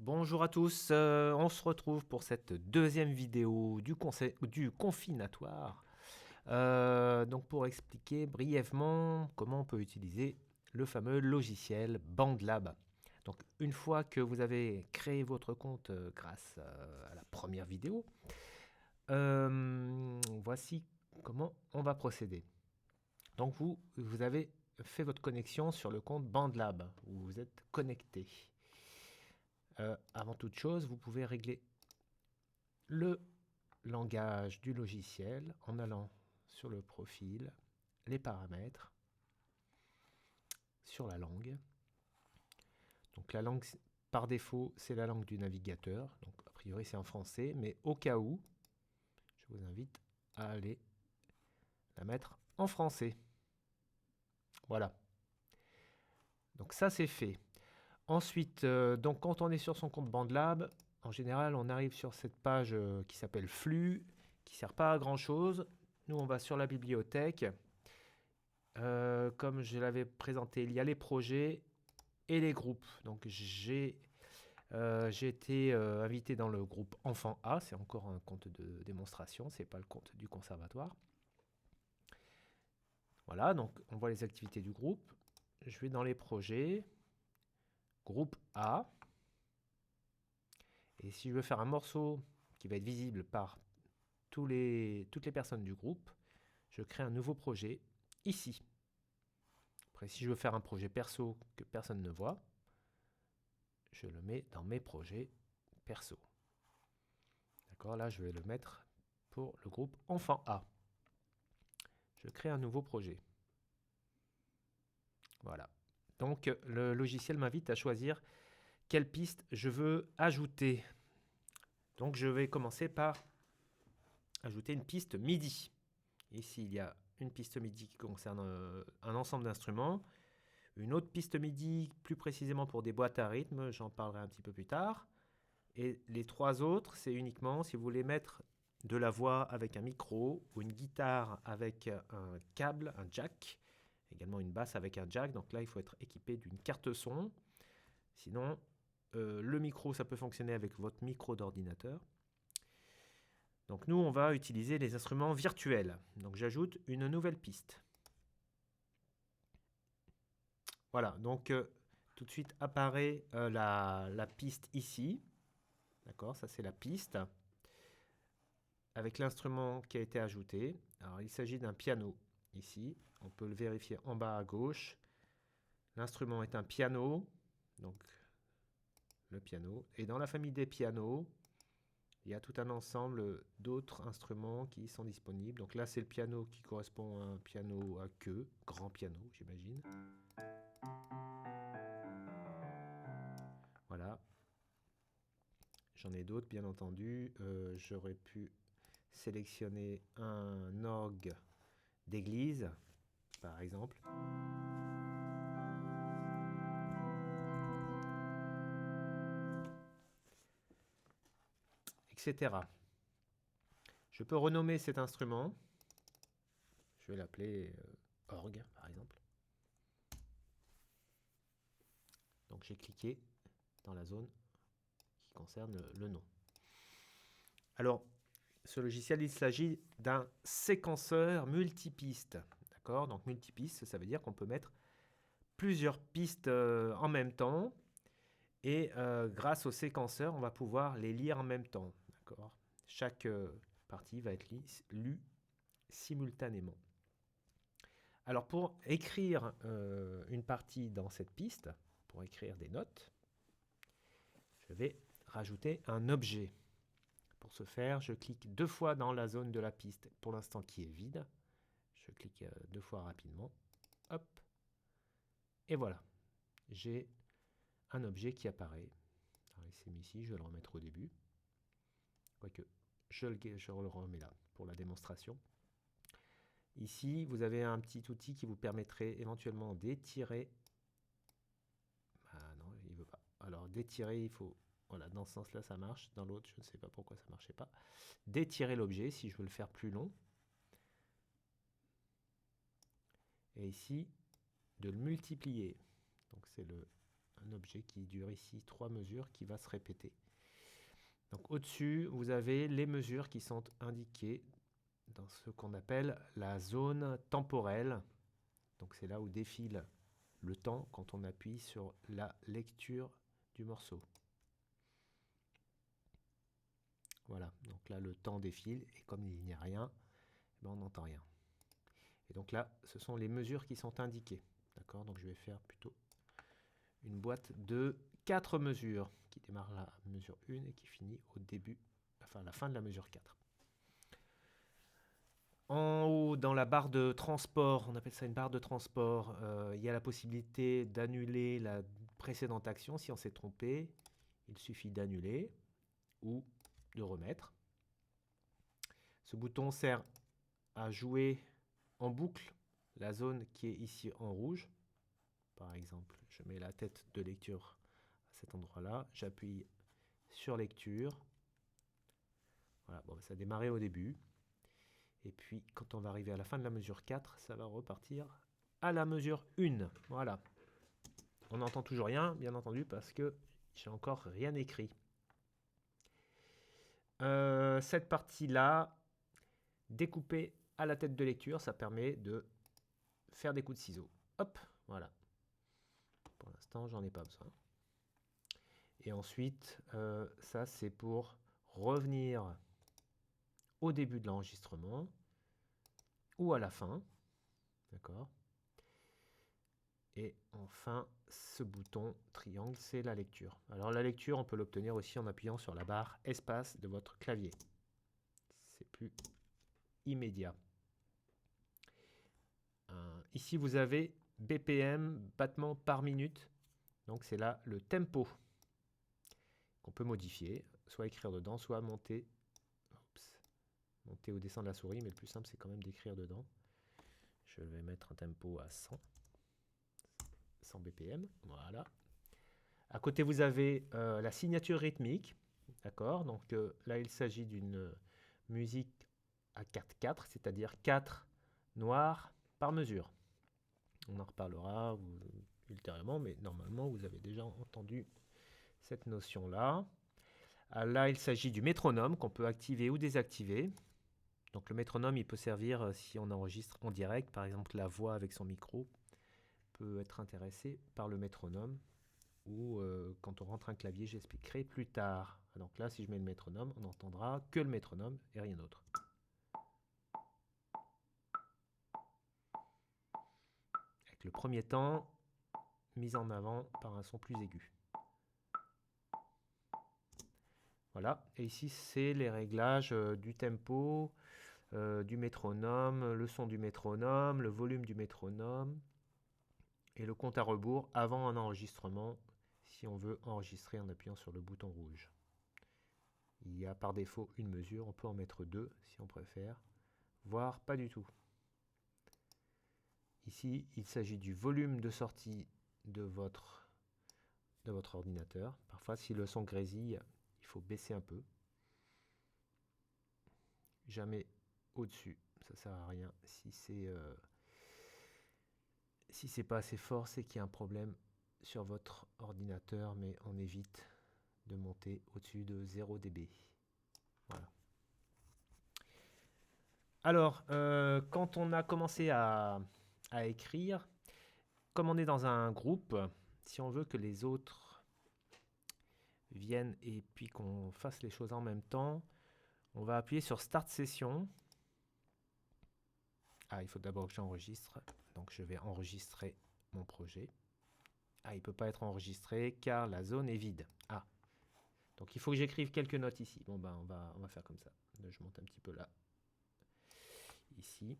Bonjour à tous, on se retrouve pour cette deuxième vidéo du confinatoire. Donc pour expliquer brièvement comment on peut utiliser le fameux logiciel BandLab. Donc une fois que vous avez créé votre compte grâce à la première vidéo, voici comment on va procéder. Donc vous avez fait votre connexion sur le compte BandLab, où vous êtes connecté. Avant toute chose, vous pouvez régler le langage du logiciel en allant sur le profil, les paramètres, sur la langue. Donc la langue par défaut, c'est la langue du navigateur. Donc a priori c'est en français, mais au cas où, je vous invite à aller la mettre en français. Voilà. Donc ça c'est fait. Ensuite, donc quand on est sur son compte BandLab, en général on arrive sur cette page qui s'appelle flux, qui ne sert pas à grand chose. Nous on va sur la bibliothèque. Comme je l'avais présenté, il y a les projets et les groupes. Donc j'ai été invité dans le groupe Enfant A, c'est encore un compte de démonstration, c'est pas le compte du conservatoire. Voilà, donc on voit les activités du groupe. Je vais dans les projets, groupe A. Et si je veux faire un morceau qui va être visible par toutes les personnes du groupe, je crée un nouveau projet ici. Après, si je veux faire un projet perso que personne ne voit, je le mets dans mes projets perso. D'accord, là je vais le mettre pour le groupe Enfant A. Je crée un nouveau projet. Voilà. Donc le logiciel m'invite à choisir quelle piste je veux ajouter. Donc je vais commencer par ajouter une piste MIDI. Ici il y a une piste MIDI qui concerne un ensemble d'instruments. Une autre piste MIDI plus précisément pour des boîtes à rythme, j'en parlerai un petit peu plus tard. Et les trois autres, c'est uniquement si vous voulez mettre de la voix avec un micro ou une guitare avec un câble, un jack, également une basse avec un jack. Donc là, il faut être équipé d'une carte son. Sinon, le micro, ça peut fonctionner avec votre micro d'ordinateur. Donc nous, on va utiliser les instruments virtuels. Donc j'ajoute une nouvelle piste. Voilà, donc tout de suite apparaît la piste ici. D'accord, ça c'est la piste avec l'instrument qui a été ajouté. Alors il s'agit d'un piano ici. On peut le vérifier en bas à gauche. L'instrument est un piano, donc le piano. Et dans la famille des pianos, il y a tout un ensemble d'autres instruments qui sont disponibles. Donc là c'est le piano qui correspond à un piano à queue, grand piano j'imagine. Voilà. J'en ai d'autres bien entendu. J'aurais pu sélectionner un orgue d'église, par exemple. Etc. Je peux renommer cet instrument. Je vais l'appeler orgue, par exemple. Donc j'ai cliqué dans la zone qui concerne le nom. Alors, ce logiciel, il s'agit d'un séquenceur multipiste. D'accord? Donc multipiste, ça veut dire qu'on peut mettre plusieurs pistes en même temps. Et grâce au séquenceur, on va pouvoir les lire en même temps. D'accord? Chaque partie va être lue simultanément. Alors pour écrire une partie dans cette piste, pour écrire des notes, je vais rajouter un objet. Pour ce faire, je clique deux fois dans la zone de la piste, pour l'instant qui est vide. Je clique deux fois rapidement. Hop. Et voilà. J'ai un objet qui apparaît. Alors, il s'est mis ici, je vais le remettre au début. Quoique, je le remets là pour la démonstration. Ici, vous avez un petit outil qui vous permettrait éventuellement d'étirer. Ah non, il ne veut pas. Alors, d'étirer, il faut... Voilà, dans ce sens-là, ça marche. Dans l'autre, je ne sais pas pourquoi ça ne marchait pas. D'étirer l'objet, si je veux le faire plus long. Et ici, de le multiplier. Donc, c'est le un objet qui dure ici 3 mesures qui va se répéter. Donc au-dessus, vous avez les mesures qui sont indiquées dans ce qu'on appelle la zone temporelle. Donc c'est là où défile le temps quand on appuie sur la lecture du morceau. Voilà, donc là le temps défile et comme il n'y a rien, ben, on n'entend rien. Et donc là, ce sont les mesures qui sont indiquées. D'accord, donc je vais faire plutôt une boîte de 4 mesures qui démarre la mesure 1 et qui finit au début, enfin à la fin de la mesure 4. En haut, dans la barre de transport, on appelle ça une barre de transport, il y a la possibilité d'annuler la précédente action. Si on s'est trompé, il suffit d'annuler ou de remettre. Ce bouton sert à jouer en boucle la zone qui est ici en rouge. Par exemple, je mets la tête de lecture à cet endroit-là, j'appuie sur lecture. Voilà, bon, ça a démarré au début. Et puis, quand on va arriver à la fin de la mesure 4, ça va repartir à la mesure 1. Voilà. On n'entend toujours rien, bien entendu, parce que j'ai encore rien écrit. Cette partie-là, découpée à la tête de lecture, ça permet de faire des coups de ciseaux. Hop, voilà. Pour l'instant, j'en ai pas besoin. Et ensuite, ça, c'est pour revenir au début de l'enregistrement ou à la fin. D'accord. Et enfin, ce bouton triangle, c'est la lecture. Alors la lecture, on peut l'obtenir aussi en appuyant sur la barre espace de votre clavier. C'est plus immédiat. Ici, vous avez BPM, battements par minute. Donc c'est là le tempo qu'on peut modifier, soit écrire dedans, soit monter. Monter ou descendre la souris, mais le plus simple, c'est quand même d'écrire dedans. Je vais mettre un tempo à 100 BPM, voilà. À côté, vous avez la signature rythmique, d'accord. Donc là, il s'agit d'une musique à 4/4, c'est-à-dire 4 noirs par mesure. On en reparlera ultérieurement, mais normalement, vous avez déjà entendu cette notion-là. Là, il s'agit du métronome qu'on peut activer ou désactiver. Donc le métronome, il peut servir si on enregistre en direct, par exemple la voix avec son micro peut être intéressée par le métronome, ou quand on rentre un clavier, j'expliquerai plus tard. Donc là, si je mets le métronome, on n'entendra que le métronome et rien d'autre. Avec le premier temps, mis en avant par un son plus aigu. Voilà, et ici c'est les réglages du tempo, du métronome, le son du métronome, le volume du métronome, et le compte à rebours avant un enregistrement, si on veut enregistrer en appuyant sur le bouton rouge. Il y a par défaut une mesure, on peut en mettre 2 si on préfère, voire pas du tout. Ici, il s'agit du volume de sortie de votre ordinateur. Parfois, si le son grésille, il faut baisser un peu. Jamais au-dessus, ça sert à rien. Si c'est pas assez fort, c'est qu'il y a un problème sur votre ordinateur, mais on évite de monter au-dessus de 0 dB. Voilà. Alors, quand on a commencé à écrire, comme on est dans un groupe, si on veut que les autres viennent et puis qu'on fasse les choses en même temps, on va appuyer sur Start Session. Il faut d'abord que j'enregistre, donc je vais enregistrer mon projet. Il ne peut pas être enregistré car la zone est vide. Donc il faut que j'écrive quelques notes ici. Bon ben on va faire comme ça. Je monte un petit peu là. Ici.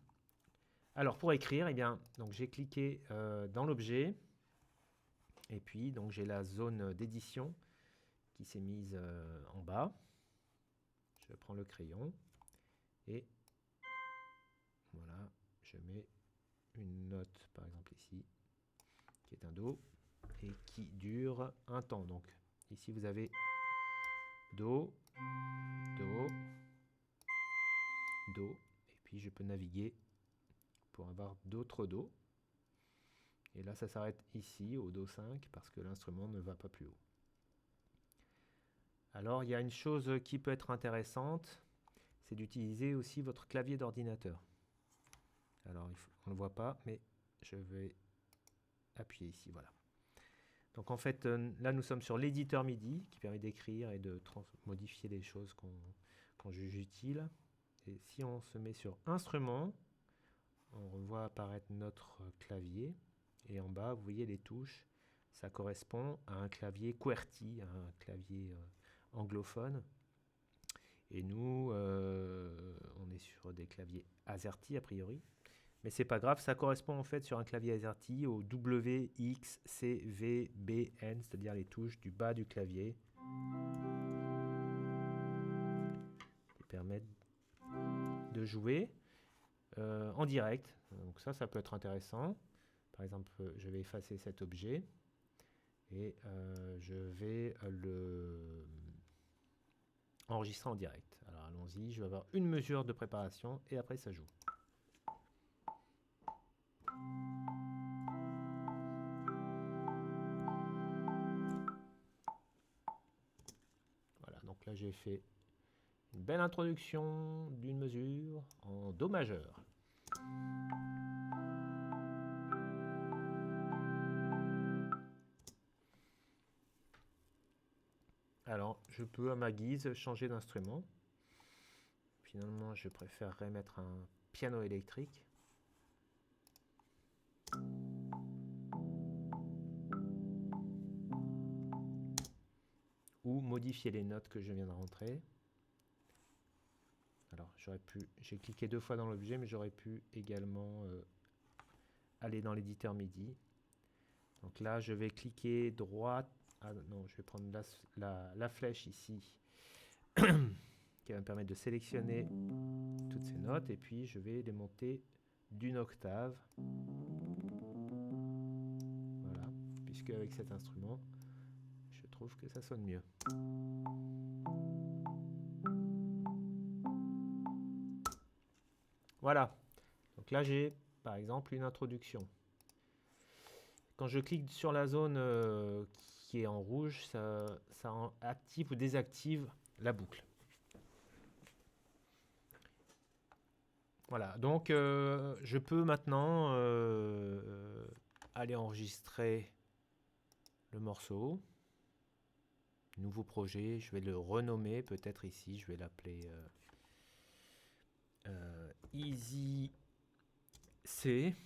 Alors pour écrire, eh bien, donc j'ai cliqué dans l'objet. Et puis donc j'ai la zone d'édition qui s'est mise en bas. Je prends le crayon et voilà, je mets une note par exemple ici qui est un Do et qui dure un temps. Donc ici vous avez Do, Do, Do, et puis je peux naviguer pour avoir d'autres Do. Et là, ça s'arrête ici, au Do 5, parce que l'instrument ne va pas plus haut. Alors, il y a une chose qui peut être intéressante, c'est d'utiliser aussi votre clavier d'ordinateur. Alors, on ne le voit pas, mais je vais appuyer ici, voilà. Donc en fait, là nous sommes sur l'éditeur MIDI qui permet d'écrire et de modifier les choses qu'on juge utiles. Et si on se met sur Instruments, on revoit apparaître notre clavier. Et en bas, vous voyez les touches. Ça correspond à un clavier QWERTY, un clavier anglophone. Et nous, on est sur des claviers AZERTY a priori. Mais c'est pas grave, ça correspond en fait sur un clavier AZERTY au W, X, C, V, B, N, c'est-à-dire les touches du bas du clavier qui permettent de jouer en direct. Donc ça peut être intéressant. Par exemple, je vais effacer cet objet et je vais le enregistrer en direct. Alors allons-y, je vais avoir une mesure de préparation et après ça joue. Voilà, donc là j'ai fait une belle introduction d'une mesure en Do majeur. Alors, je peux à ma guise changer d'instrument. Finalement, je préférerais mettre un piano électrique. Ou modifier les notes que je viens de rentrer. Alors, j'ai cliqué 2 fois dans l'objet, mais j'aurais pu également aller dans l'éditeur MIDI. Donc là, je vais cliquer droite. Ah non, je vais prendre la flèche ici, qui va me permettre de sélectionner toutes ces notes, et puis je vais les monter d'une octave. Voilà, puisque avec cet instrument, je trouve que ça sonne mieux. Voilà, donc là j'ai par exemple une introduction. Quand je clique sur la zone qui est en rouge, ça active ou désactive la boucle. Voilà, donc je peux maintenant aller enregistrer le morceau. Nouveau projet, je vais le renommer peut-être ici, je vais l'appeler Easy C.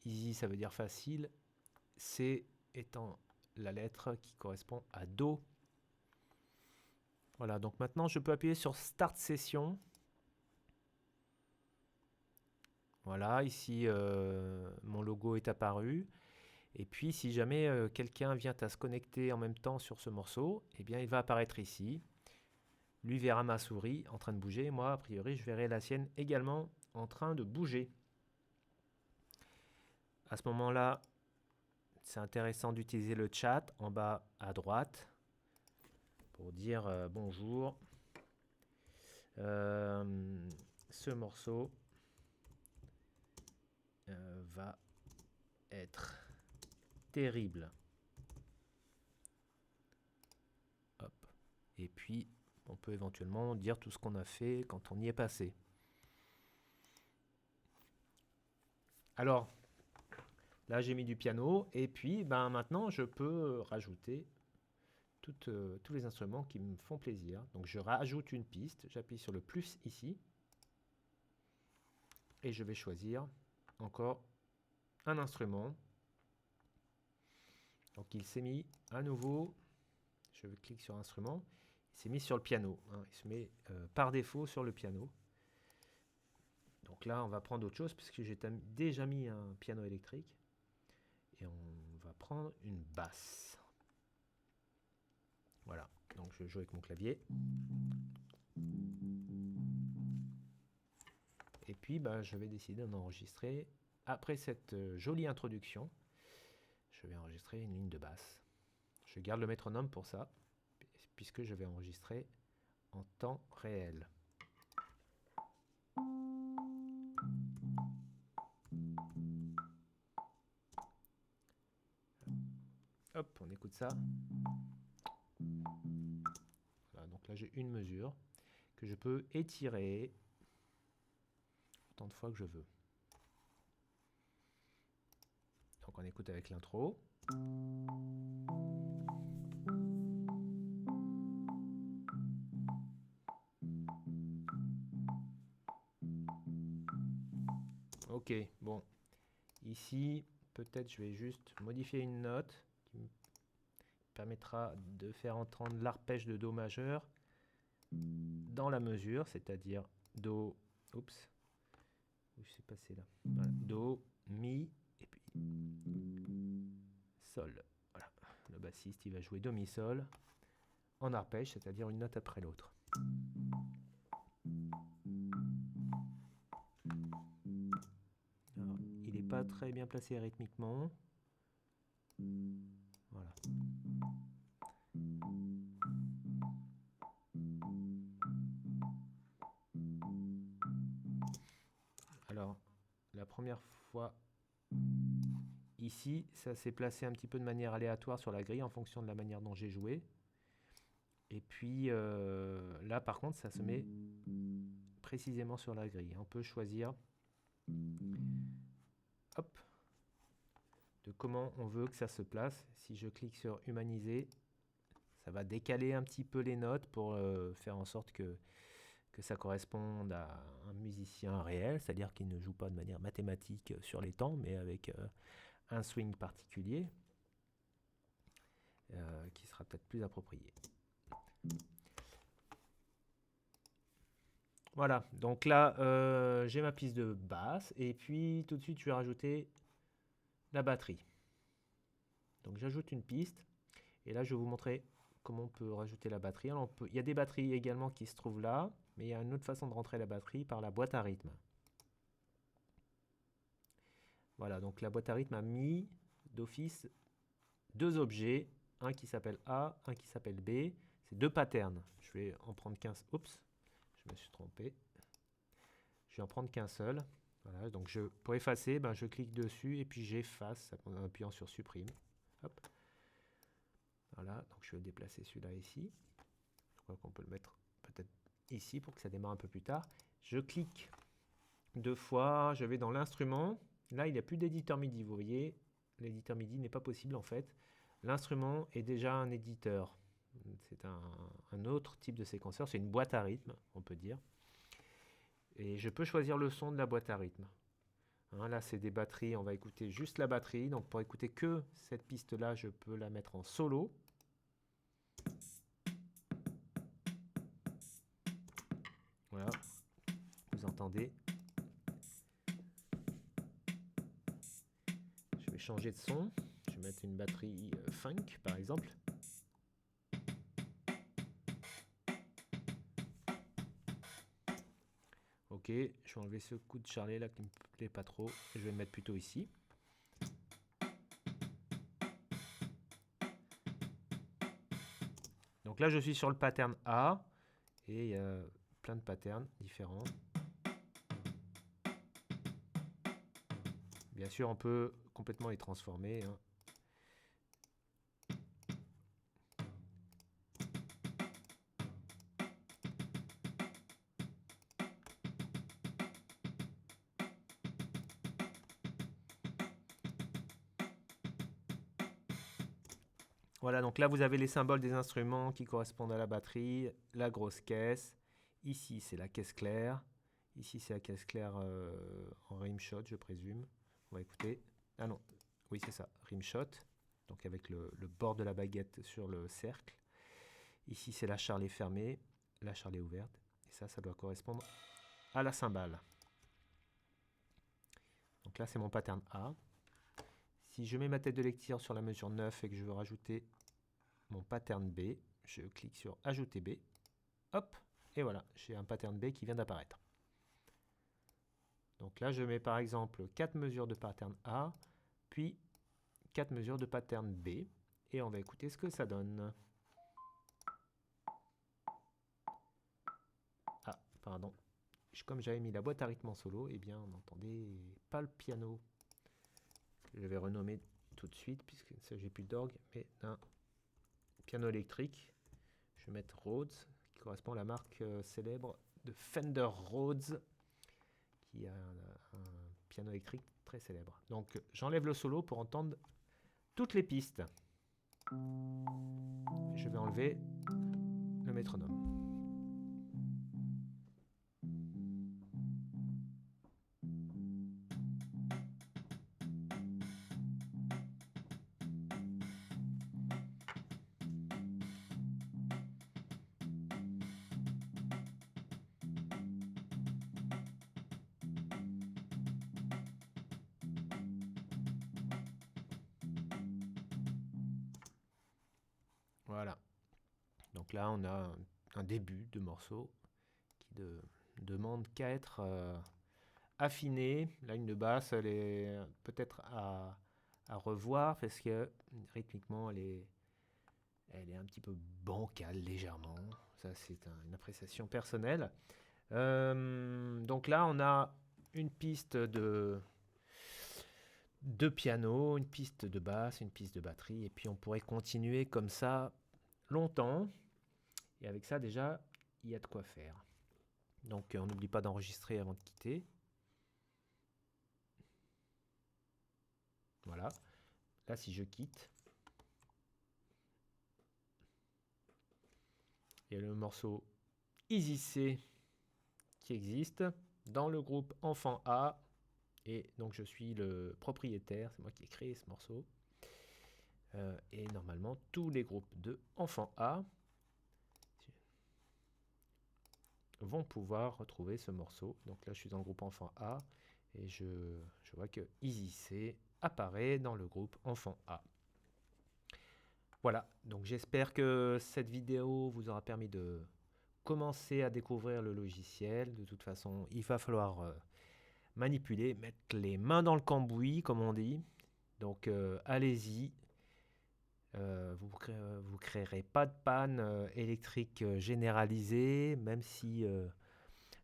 Easy, ça veut dire facile. C étant la lettre qui correspond à Do. Voilà, donc maintenant je peux appuyer sur Start Session. Voilà, ici mon logo est apparu. Et puis si jamais quelqu'un vient à se connecter en même temps sur ce morceau, eh bien il va apparaître ici. Lui verra ma souris en train de bouger. Moi, a priori, je verrai la sienne également en train de bouger. À ce moment-là, c'est intéressant d'utiliser le chat en bas à droite pour dire bonjour. Ce morceau va être terrible. Hop. Et puis, on peut éventuellement dire tout ce qu'on a fait quand on y est passé. Alors, là j'ai mis du piano et puis maintenant je peux rajouter tous les instruments qui me font plaisir. Donc je rajoute une piste, j'appuie sur le plus ici et je vais choisir encore un instrument. Donc il s'est mis à nouveau, je clique sur instrument, il s'est mis sur le piano, hein. Il se met par défaut sur le piano. Donc là on va prendre autre chose puisque j'ai déjà mis un piano électrique et on va prendre une basse. Voilà, donc je joue avec mon clavier. Et puis je vais décider d'enregistrer, après cette jolie introduction, je vais enregistrer une ligne de basse. Je garde le métronome pour ça, puisque je vais enregistrer en temps réel. Hop, on écoute ça. Voilà, donc là j'ai une mesure que je peux étirer autant de fois que je veux. Donc on écoute avec l'intro. Ok, bon. Ici, peut-être je vais juste modifier une note qui me permettra de faire entendre l'arpège de Do majeur dans la mesure, c'est-à-dire Do, oups, où je suis passé là, voilà. Do, Mi, et puis Sol. Voilà, le bassiste il va jouer Do, Mi, Sol en arpège, c'est-à-dire une note après l'autre. Il n'est pas très bien placé rythmiquement. Voilà. Alors, la première fois, ici, ça s'est placé un petit peu de manière aléatoire sur la grille en fonction de la manière dont j'ai joué. Et puis là, par contre, ça se met précisément sur la grille. On peut choisir hop, de comment on veut que ça se place. Si je clique sur humaniser, ça va décaler un petit peu les notes pour faire en sorte que ça corresponde à un musicien réel, c'est-à-dire qu'il ne joue pas de manière mathématique sur les temps, mais avec un swing particulier qui sera peut-être plus approprié. Voilà, donc là, j'ai ma piste de basse, et puis tout de suite, je vais rajouter la batterie. Donc j'ajoute une piste, et là, je vais vous montrer comment on peut rajouter la batterie. Alors, il y a des batteries également qui se trouvent là, mais il y a une autre façon de rentrer la batterie par la boîte à rythme. Voilà, donc la boîte à rythme a mis d'office deux objets, un qui s'appelle A, un qui s'appelle B. C'est deux patterns. Je vais en prendre qu'un. Oups, je me suis trompé. Je vais en prendre qu'un seul. Voilà, donc pour effacer, je clique dessus et puis j'efface en appuyant sur supprime. Hop. Voilà, donc je vais déplacer celui-là ici. Je crois qu'on peut le mettre peut-être ici pour que ça démarre un peu plus tard. Je clique deux fois, je vais dans l'instrument. Là, il n'y a plus d'éditeur MIDI, vous voyez. L'éditeur MIDI n'est pas possible en fait. L'instrument est déjà un éditeur. C'est un autre type de séquenceur, c'est une boîte à rythme, on peut dire. Et je peux choisir le son de la boîte à rythme. Hein, là, c'est des batteries, on va écouter juste la batterie. Donc pour écouter que cette piste-là, je peux la mettre en solo. Voilà, vous entendez. Je vais changer de son. Je vais mettre une batterie funk, par exemple. Ok, je vais enlever ce coup de charlet là qui ne me plaît pas trop. Je vais le mettre plutôt ici. Donc là, je suis sur le pattern A. Et il y a plein de patterns différents. Bien sûr, on peut complètement les transformer. Hein. Voilà, donc là, vous avez les symboles des instruments qui correspondent à la batterie, la grosse caisse. Ici, c'est la caisse claire. Ici, c'est la caisse claire en rimshot, je présume. On va écouter. Ah non, oui, c'est ça, rimshot. Donc avec le bord de la baguette sur le cercle. Ici, c'est la charlet fermée, la charlet ouverte. Et ça doit correspondre à la cymbale. Donc là, c'est mon pattern A. Si je mets ma tête de lecture sur la mesure 9 et que je veux rajouter mon pattern B, je clique sur Ajouter B. Hop, et voilà, j'ai un pattern B qui vient d'apparaître. Donc là, je mets par exemple 4 mesures de pattern A, puis 4 mesures de pattern B, et on va écouter ce que ça donne. Ah, pardon. Comme j'avais mis la boîte à rythme en solo, eh bien, on n'entendait pas le piano. Je vais renommer tout de suite, puisqu'il ne s'agit plus d'orgue, mais d'un piano électrique. Je vais mettre Rhodes, qui correspond à la marque célèbre de Fender Rhodes, qui a un piano électrique très célèbre. Donc j'enlève le solo pour entendre toutes les pistes. Je vais enlever le métronome. Voilà. Donc là, on a un début de morceau qui demande qu'à être affiné. La ligne de basse, elle est peut-être à revoir parce que rythmiquement, elle est un petit peu bancale légèrement. Ça, c'est une appréciation personnelle. Donc là, on a une piste de piano, une piste de basse, une piste de batterie, et puis on pourrait continuer comme ça longtemps. Et avec ça, déjà, il y a de quoi faire. Donc, on n'oublie pas d'enregistrer avant de quitter. Voilà. Là, si je quitte, il y a le morceau Easy C qui existe dans le groupe Enfant A. Et donc, je suis le propriétaire. C'est moi qui ai créé ce morceau. Et normalement, tous les groupes de Enfant A vont pouvoir retrouver ce morceau. Donc là, je suis dans le groupe Enfant A et je vois que Easy C apparaît dans le groupe Enfant A. Voilà, donc j'espère que cette vidéo vous aura permis de commencer à découvrir le logiciel. De toute façon, il va falloir manipuler, mettre les mains dans le cambouis, comme on dit. Donc allez-y. Vous créerez pas de panne électrique généralisée, même si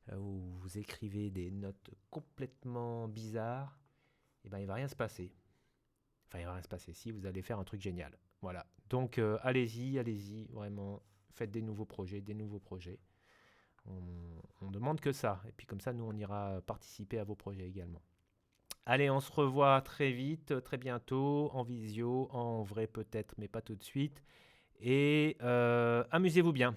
vous écrivez des notes complètement bizarres, et ben il va rien se passer. Enfin, il va rien se passer si vous allez faire un truc génial. Voilà. Donc allez-y, vraiment, faites des nouveaux projets. On demande que ça. Et puis comme ça, nous, on ira participer à vos projets également. Allez, on se revoit très vite, très bientôt, en visio, en vrai peut-être, mais pas tout de suite. Et amusez-vous bien.